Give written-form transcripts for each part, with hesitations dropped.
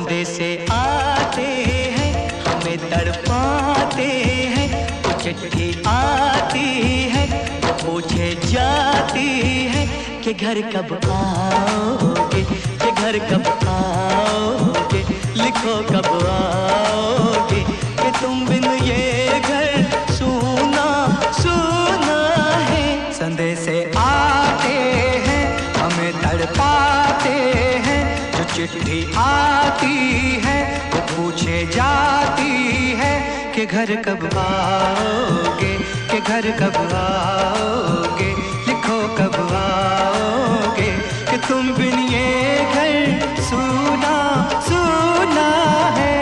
संदेशे आते हैं, हमें तड़पाते हैं। वो चिट्ठी आती है, वो पूछे जाती है कि घर कब आओगे, कि घर कब आओगे, लिखो कब आओगे, कि तुम बिन ये घर सूना सूना है। संदेशे आते हैं, हमें तड़पाते हैं। जो चिट्ठी आती है, वो पूछे जाती है कि घर कब आओगे, कि घर कब आओगे, लिखो कब आओगे, कि तुम बिन ये घर सूना सूना है।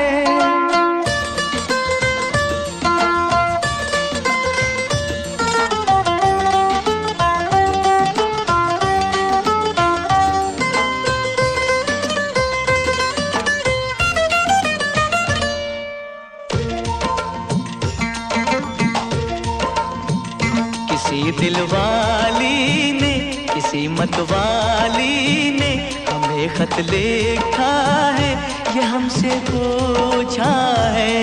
किसी दिलवाली ने, किसी मतवाली ने हमें खत लिखा है, ये हमसे पूछा है।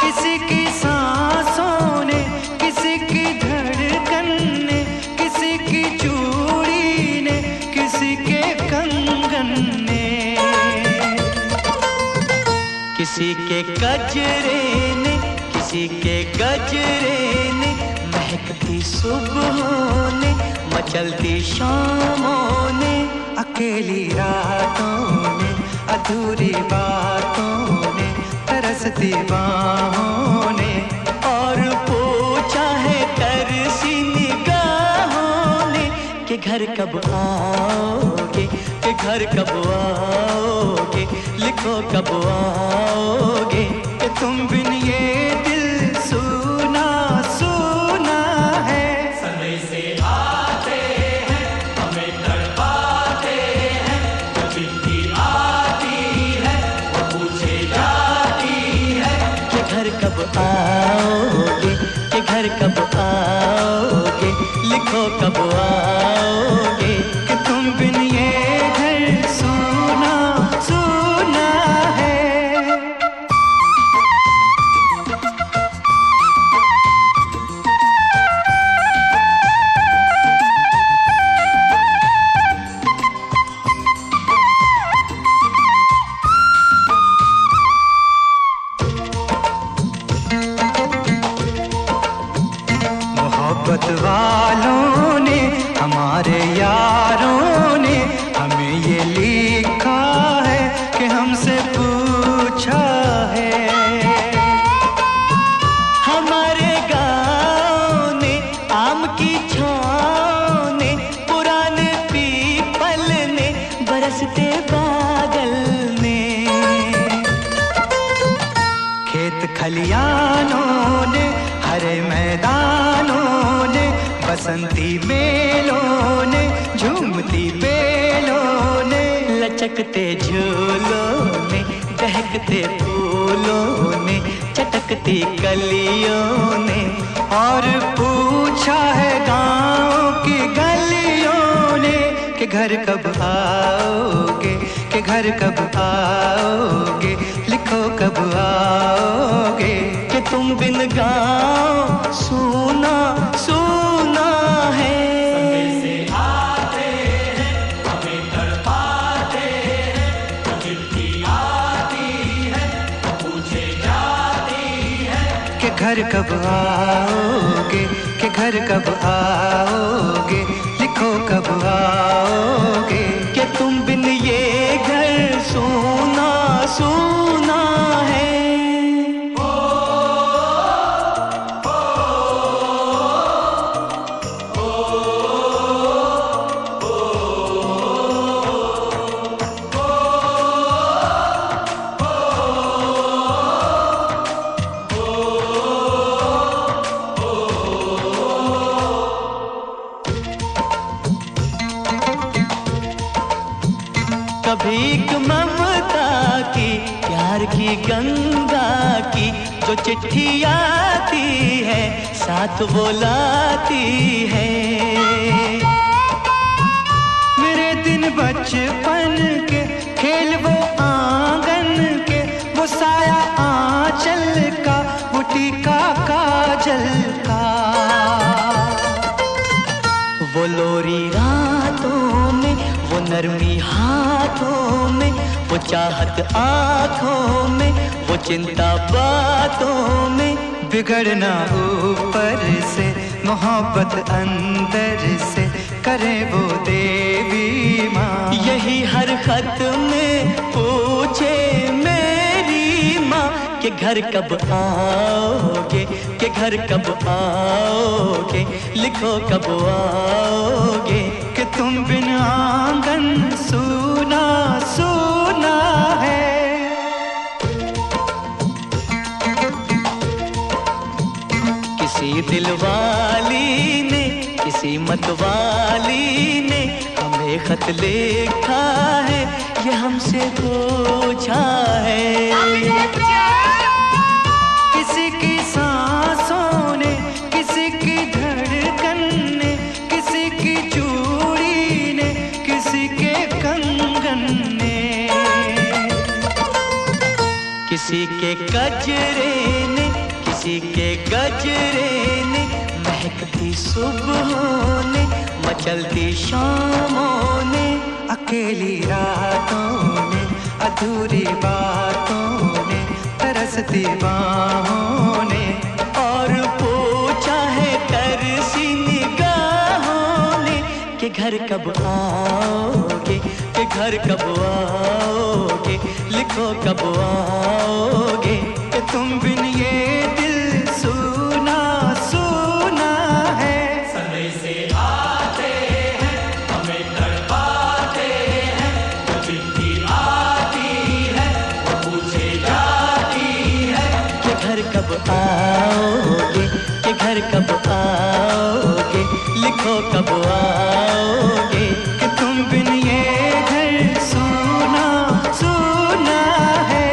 किसी की सांसों ने, किसी की धड़कन ने, किसी की चूड़ी ने, किसी के कंगन ने, किसी के गजरे ने, किसी के गजरे ने, महकती सुबहों ने, मचलती शामों ने, अकेली रातों ने, अधूरी बातों ने, तरसती बाहों ने, और पूछा है तरसी निगाहों ने कि घर कब आओगे, कि घर कब आओगे, लिखो कब आओगे, कि तुम बिन ये दिल सूना सूना है। संदेशे आते हैं, हमें तड़पाते हैं। जो चिट्ठी आती है, वो पूछे जाती है कि घर कब आओगे, कि घर कब आओगे, लिखो कब आओगे, कि तुम बिन ये घर सूना सूना है। मोहब्बत वालों ने, हमारे यारों ने हमें ये लिखा है कि हमसे पूछा है। हमारे गाँव ने, आम की छाँव ने, पुराने पीपल ने, बरसते बादल ने, खेत खलियानों ने, हरे मैदानों ने, बसंती मेलों ने, झूमती बेलों ने, लचकते झूलों ने, दहकते फूलों ने, चटकती कलियों ने, और पूछा है गाँव की गलियों ने कि घर कब आओगे, कि घर कब आओगे, लिखो कब आओगे, कि तुम बिन गाँव सूना सूना है। संदेशे आते हैं, हमें तड़पाते हैं। जो चिट्ठी आती है, वो पूछे जाती है कि घर कब आओगे, कि घर कब आओगे, लिखो कब आओगे, कि तुम बिन ये घर सूना सूना है। कभी एक ममता की, प्यार की गंगा की, जो चिट्ठी आती है, साथ वो लाती है। मेरे दिन बचपन के खेल वो आंगन के, वो साया आंचल का, वो टीका काजल का। वो लोरी रातों में, वो नरमी हाथों में, वो चाहत आँखों में, वो चिंता बातों में। बिगड़ना ऊपर से, मोहब्बत अंदर से, करे वो देवी माँ। यही हर खत में पूछे मेरी माँ कि घर कब आओगे, कि घर कब आओगे, लिखो कब आओगे। कि तुम बिन आंगन सूना सूना है। किसी दिलवाली ने, किसी मतवाली ने हमें खत लिखा है, ये हमसे पूछा है। किसी की सांसों ने, किसी की धड़कन ने, किसी की चूड़ी ने, किसी के कंगन ने, किसी के गजरे ने, किसी के गजरे ने, महकती सुबहों ने, मचलती शामों ने, अकेली रातों ने, अधूरी बातों ने, तरसती बाहों ने, और पूछा है तरसी निगाहों ने कि घर कब आओगे, कि घर कब आओगे, लिखो कब आओगे। कि तुम बिन ये दिल सूना सूना है। समय से आते हैं, हमें तड़पाते हैं, वो चिट्ठी आती है, वो पूछे जाती है कि घर कब आओगे, कि घर कब आओगे, लिखो कब आओगे। कि तुम बिन ये घर सूना सूना है।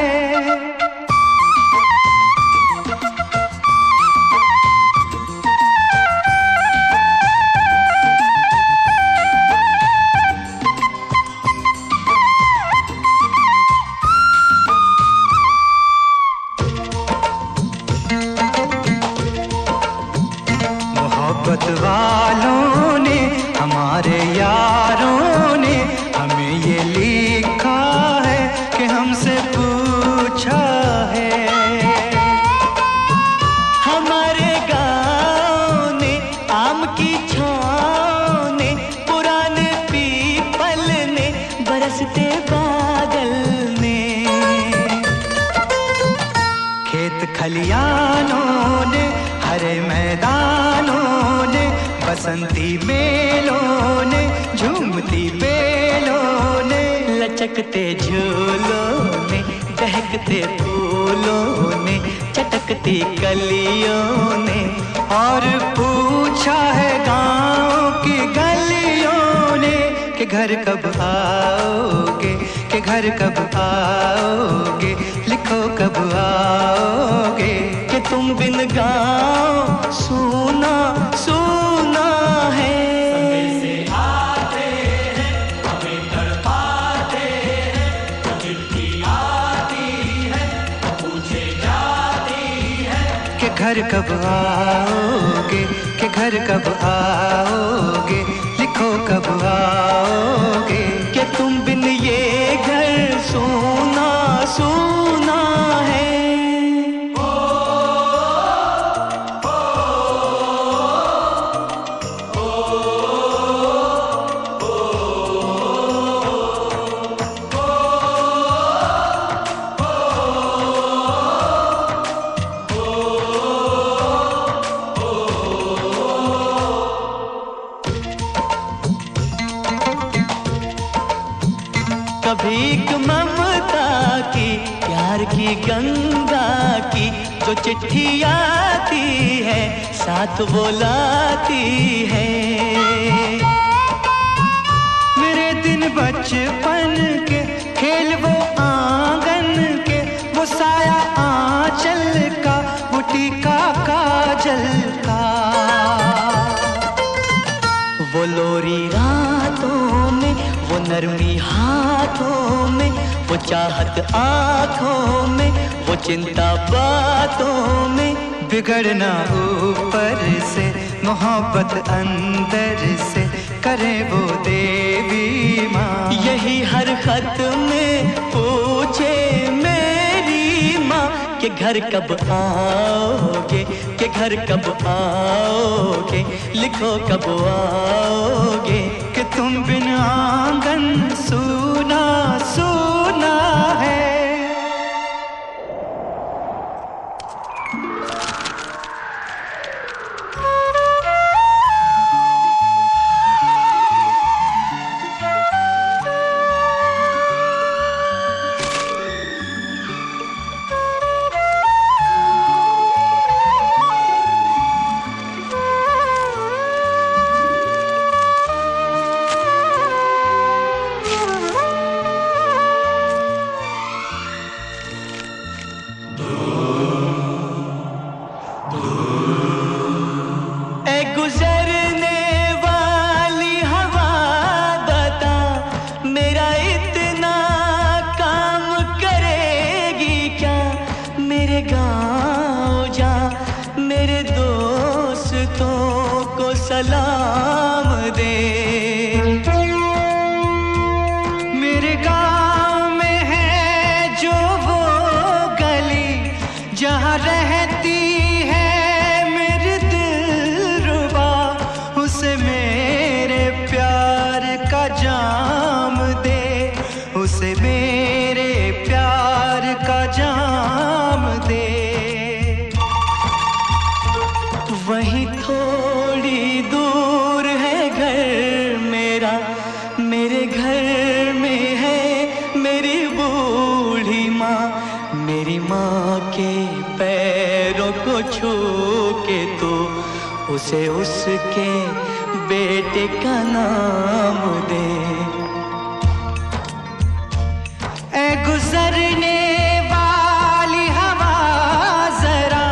मोहब्बत वालों ने, हमारे यारों ने हमें ये लिखा है कि हमसे पूछा है। हमारे गाँव ने, आम की छाँव ने, पुराने पीपल ने, बरसते बादल ने, खेत खलियानों ने, हरे मैदानों ने, बसंती मेलों ने, झूमती बेलों ने, लचकते झूलों ने, दहकते फूलों ने, चटकती कलियों ने, और पूछा है गाँव की गलियों ने कि घर कब आओगे, कि घर कब आओगे, लिखो कब आओगे। कि तुम बिन गाँव सूना सूना है। समय से आते हैं, हमें तड़पाते हैं, वो चिट्ठी आती है, वो पूछे जाती है कि घर कब आओगे, कि घर कब आओगे, लिखो कब आओगे। कि तुम बिन ये घर सूना सूना है। कभी एक ममता की, प्यार की गंगा की, जो चिट्ठी आती है, साथ वो लाती है। मेरे दिन बचपन के, खेल वो आंगन के, वो साया आंचल का, वो टीका काजल का। वो लोरी रातों में, वो नरमी हाथ हाथों में, वो चाहत आँखों में, वो चिंता बातों में। बिगड़ना ऊपर से, मोहब्बत अंदर से, करे वो देवी माँ। यही हर खत में पूछे मेरी माँ कि घर कब आओगे, कि घर कब आओगे, लिखो कब आओगे। कि तुम बिन आंगन सूना सूना है। गुजरने वाली हवा बता, मेरा इतना काम करेगी क्या। मेरे गाँव जा, मेरे दोस्तों को सलाम दे। मेरे गाँव में है जो वो गली जहाँ रहती है मेरी दिलरुबा, उसे मेरे प्यार का जाम दे, उसे मेरे प्यार का जाम दे। वहीं थोड़ी दूर है घर मेरा, मेरे घर में है मेरी बूढ़ी माँ। मेरी माँ के पैरों को छू के तो उसे उसके बेटे का नाम दे। ऐ गुजरने वाली हवा जरा,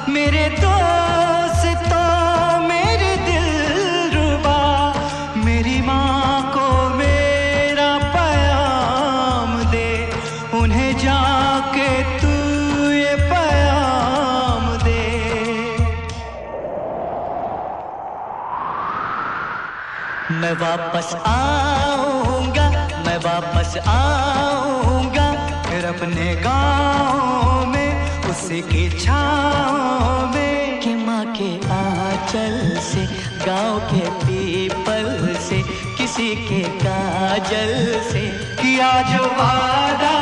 मेरे दोस्तों मेरे दिलरुबा, मेरी माँ को मेरा पैगाम दे। उन्हें जाके तू ये पैगाम दे। मैं वापस आऊंगा, मैं वापस आऊंगा, फिर अपने गाँव में उसी की छाँव में। कि माँ के आंचल से, गाँव के पीपल से, किसी के काजल से किया जो वादा